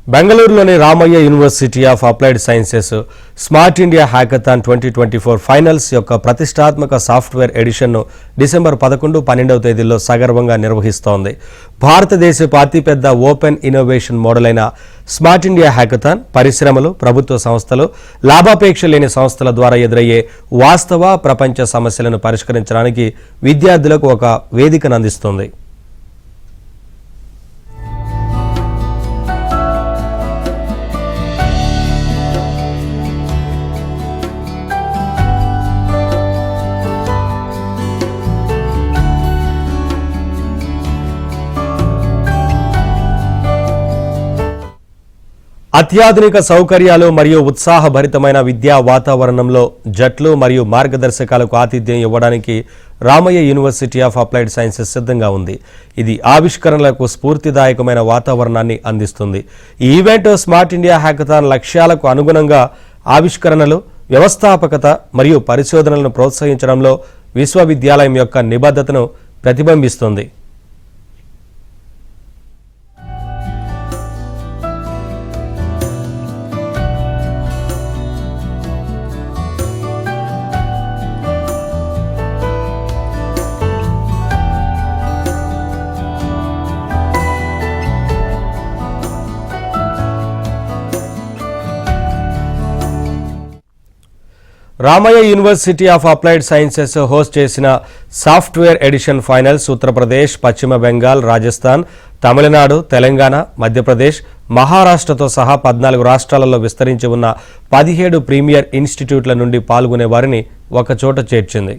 బెంగళూరులోని Ramaiah university of applied sciences smart India hackathon 2024 finals యొక్క ప్రతిష్టాత్మక సాఫ్ట్వేర్ ఎడిషన్ను డిసెంబర్ 11-12 తేదీల్లో సగర్వంగా నిర్వహిస్తోంది. భారతదేశపు అతిపెద్ద ఓపెన్ ఇన్నోవేషన్ మోడల్ అయిన స్మార్ట్ ఇండియా హ్యాకథాన్ పరిశ్రమలు, ప్రభుత్వ సంస్థలు, లాభాపేక్ష లేని సంస్థల ద్వారా ఎదురయ్యే వాస్తవ ప్రపంచ సమస్యలను పరిష్కరించడానికి విద్యార్థులకు ఒక వేదికను అందిస్తుంది. అత్యాధునిక సౌకర్యాలు మరియు ఉత్సాహభరితమైన విద్యా వాతావరణంలో జట్లు మరియు మార్గదర్శకాలకు ఆతిథ్యం ఇవ్వడానికి Ramaiah university of applied sciences సిద్ధంగా ఉంది. ఇది ఆవిష్కరణలకు స్ఫూర్తిదాయకమైన వాతావరణాన్ని అందిస్తుంది. ఈ ఈవెంట్ స్మార్ట్ ఇండియా హ్యాకథాన్ లక్ష్యాలకు అనుగుణంగా ఆవిష్కరణలు, వ్యవస్థాపకత మరియు పరిశోధనలను ప్రోత్సహించడంలో విశ్వవిద్యాలయం యొక్క నిబద్ధతను ప్రతిబింబిస్తుంది. Ramaiah university of applied sciences host చేసిన software edition finals Uttar Pradesh, Paschim Bengal, Rajasthan, Tamil Nadu, Telangana, Madhya Pradesh, మహారాష్ట్రతో సహా 14 రాష్ట్రాలలో విస్తరించి ఉన్న 17 ప్రీమియర్ ఇన్స్టిట్యూట్ల నుండి పాల్గొనే వారిని ఒకచోట చేర్చింది.